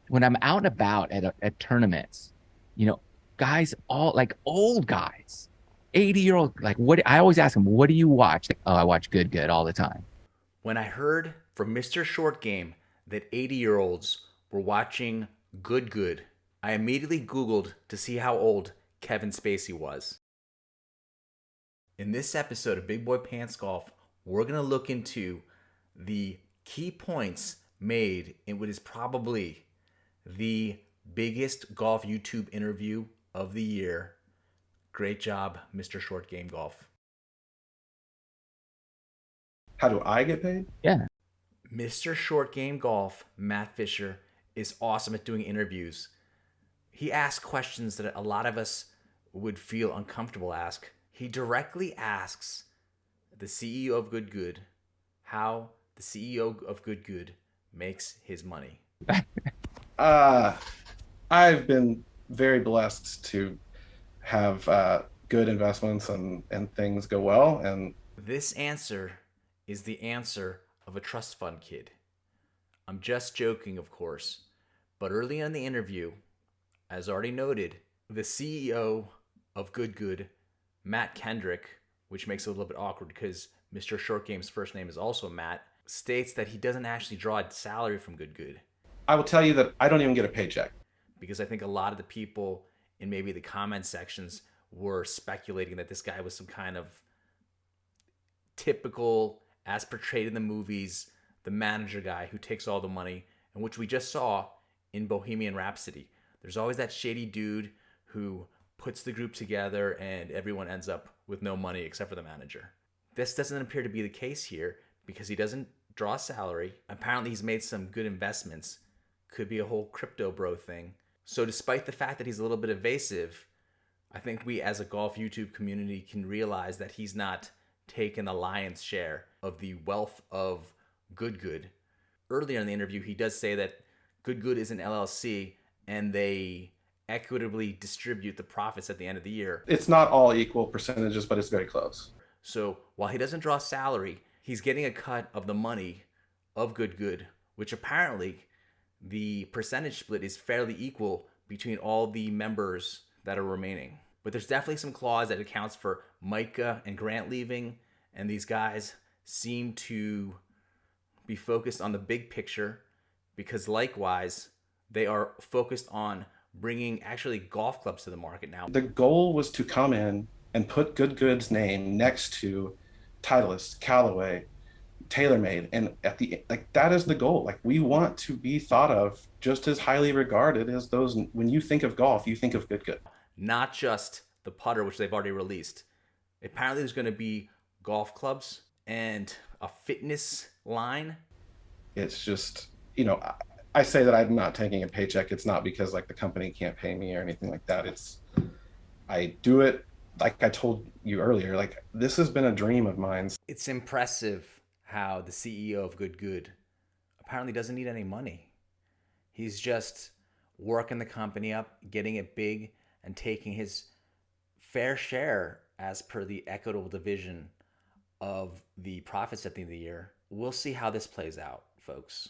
when I'm out and about at tournaments, you know, guys, all like old guys, 80-year-old, like what I always ask them, what do you watch? Like, oh, I watch Good Good all the time. When I heard from Mr. Short Game that 80-year-olds were watching Good Good, I immediately Googled to see how old Kevin Spacey was. In this episode of Big Boy Pants Golf, we're going to look into the key points made in what is probably the biggest golf YouTube interview of the year. Great job, Mr. Short Game Golf. How do I get paid? Yeah. Mr. Short Game Golf, Matt Fisher, is awesome at doing interviews. He asks questions that a lot of us would feel uncomfortable ask. He directly asks the CEO of Good Good how the CEO of Good Good makes his money. Uh, I've been very blessed to have good investments and things go well. And This answer is the answer of a trust fund kid. I'm just joking, of course, but early in the interview, as already noted, the CEO of Good Good, Matt Kendrick, which makes it a little bit awkward because Mr. Short Game's first name is also Matt, states that he doesn't actually draw a salary from Good Good. I will tell you that I don't even get a paycheck. Because I think a lot of the people in maybe the comment sections were speculating that this guy was some kind of typical, as portrayed in the movies, the manager guy who takes all the money, and which we just saw in Bohemian Rhapsody. There's always that shady dude who puts the group together and everyone ends up with no money except for the manager. This doesn't appear to be the case here because he doesn't draw a salary. Apparently, he's made some good investments. Could be a whole crypto bro thing. So, despite the fact that he's a little bit evasive, I think we as a golf YouTube community can realize that he's not taken the lion's share of the wealth of Good Good. Earlier in the interview, he does say that Good Good is an LLC and they equitably distribute the profits at the end of the year. It's not all equal percentages, but it's very close. So while he doesn't draw salary, he's getting a cut of the money of Good Good, which apparently the percentage split is fairly equal between all the members that are remaining. But there's definitely some clause that accounts for Micah and Grant leaving, and these guys seem to be focused on the big picture because likewise, they are focused on bringing actually golf clubs to the market now. The goal was to come in and put Good Good's name next to Titleist, Callaway, TaylorMade, and at the like that is the goal. Like we want to be thought of just as highly regarded as those. When you think of golf, you think of Good Good. Not just the putter, which they've already released. Apparently, there's going to be golf clubs and a fitness line. It's just, I say that I'm not taking a paycheck. It's not because like the company can't pay me or anything like that. It's I do it like I told you earlier. Like this has been a dream of mine. It's impressive how the CEO of Good Good apparently doesn't need any money. He's just working the company up, getting it big, and taking his fair share as per the equitable division of the profits at the end of the year. We'll see how this plays out, folks.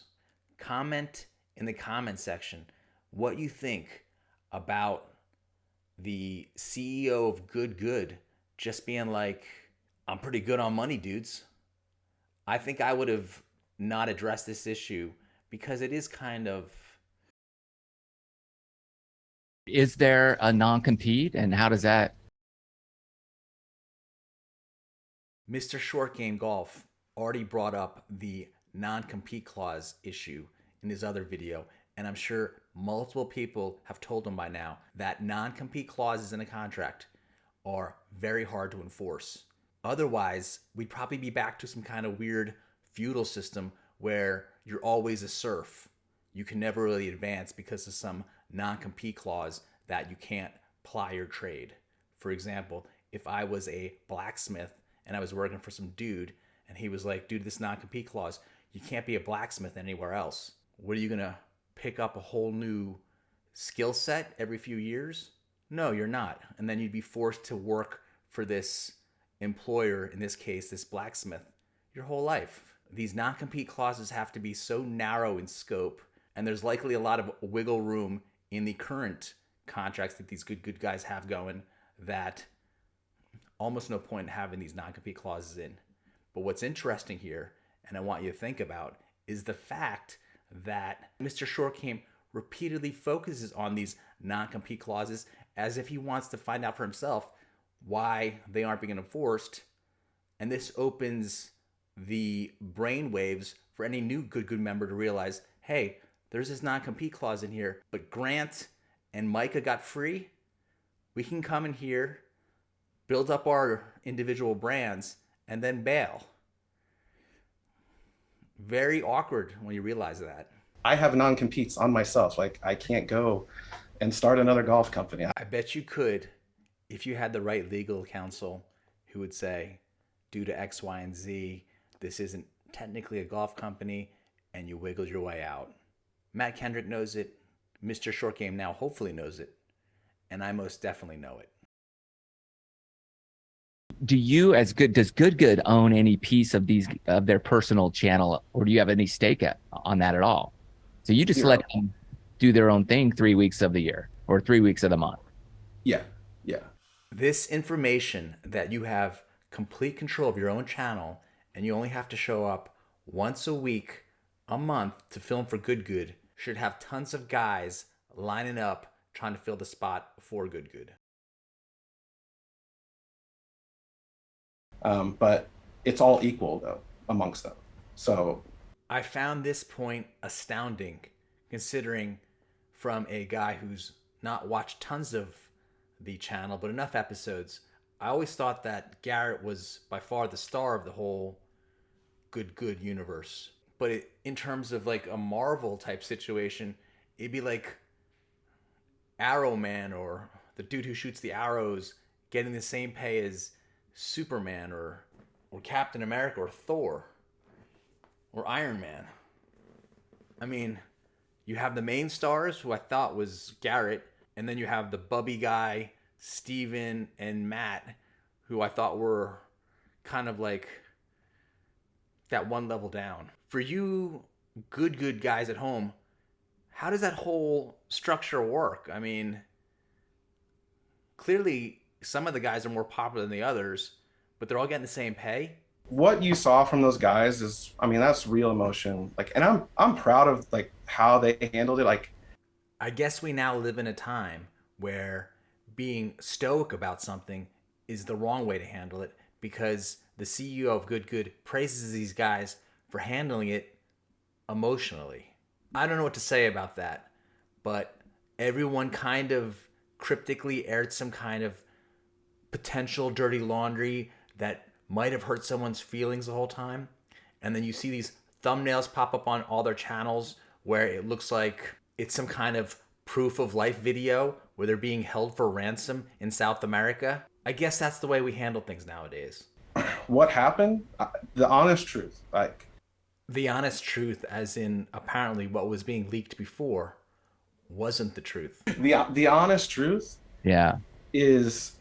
Comment in the comment section what you think about the CEO of Good Good just being like, I'm pretty good on money, dudes. I think I would have not addressed this issue because it is kind of. Is there a non-compete and how does that? Mr. Short Game Golf already brought up the non-compete clause issue in his other video, and I'm sure multiple people have told him by now that non-compete clauses in a contract are very hard to enforce. Otherwise, we'd probably be back to some kind of weird feudal system where you're always a serf. You can never really advance because of some non-compete clause that you can't ply your trade. For example, if I was a blacksmith and I was working for some dude and he was like, dude, this non-compete clause, you can't be a blacksmith anywhere else. What are you going to pick up a whole new skill set every few years? No, you're not. And then you'd be forced to work for this employer, in this case, this blacksmith, your whole life. These non-compete clauses have to be so narrow in scope And there's likely a lot of wiggle room in the current contracts that these good guys have going, that almost no point in having these non-compete clauses in. But what's interesting here, and I want you to think about, is the fact that Mr. Short Game repeatedly focuses on these non-compete clauses as if he wants to find out for himself why they aren't being enforced. And this opens the brainwaves for any new good member to realize, hey, there's this non-compete clause in here, but Grant and Micah got free. We can come in here, build up our individual brands, and then bail. Very awkward when you realize that. I have non-competes on myself. Like, I can't go and start another golf company. I bet you could if you had the right legal counsel who would say, due to X, Y, and Z, this isn't technically a golf company, and you wiggled your way out. Matt Kendrick knows it. Mr. Short Game now hopefully knows it. And I most definitely know it. Does Good own any piece of their personal channel, or do you have any stake on that at all? So you just let them do their own thing 3 weeks of the year or 3 weeks of the month. Yeah. This information that you have complete control of your own channel, and you only have to show up once a week, a month to film for Good, should have tons of guys lining up trying to fill the spot for Good. But it's all equal though amongst them. So I found this point astounding, considering from a guy who's not watched tons of the channel, but enough episodes. I always thought that Garrett was by far the star of the whole Good universe. But in terms of like a Marvel type situation, it'd be like Arrow Man, or the dude who shoots the arrows, getting the same pay as Superman or Captain America or Thor or Iron Man. I mean, you have the main stars, who I thought was Garrett, and then you have the Bubby guy, Steven, and Matt, who I thought were kind of like that one level down. For you good guys at home, how does that whole structure work? I mean, clearly some of the guys are more popular than the others, but they're all getting the same pay. what you saw from those guys is, I mean, that's real emotion. Like, and I'm proud of like how they handled it. Like, I guess we now live in a time where being stoic about something is the wrong way to handle it, because the CEO of Good praises these guys for handling it emotionally. I don't know what to say about that, but everyone kind of cryptically aired some kind of potential dirty laundry that might have hurt someone's feelings the whole time. And then you see these thumbnails pop up on all their channels where it looks like it's some kind of proof of life video where they're being held for ransom in South America. I guess that's the way we handle things nowadays. what happened? The honest truth. Like, The honest truth, as in apparently what was being leaked before, wasn't the truth. the honest truth Yeah. is,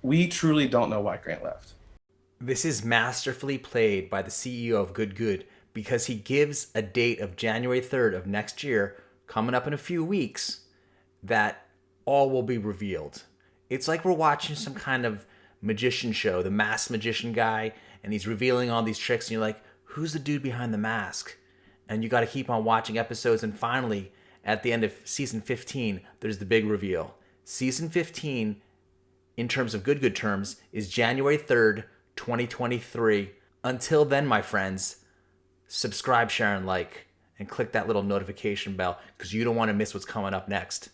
we truly don't know why Grant left. This is masterfully played by the CEO of Good because he gives a date of January 3rd of next year, coming up in a few weeks, that all will be revealed. It's like we're watching some kind of magician show, the masked magician guy, and he's revealing all these tricks, and you're like, who's the dude behind the mask? And you got to keep on watching episodes, and finally, at the end of season 15, there's the big reveal. Season 15, in terms of Good terms, is January 3rd, 2023. Until then, my friends, subscribe, share, and like, and click that little notification bell because you don't want to miss what's coming up next.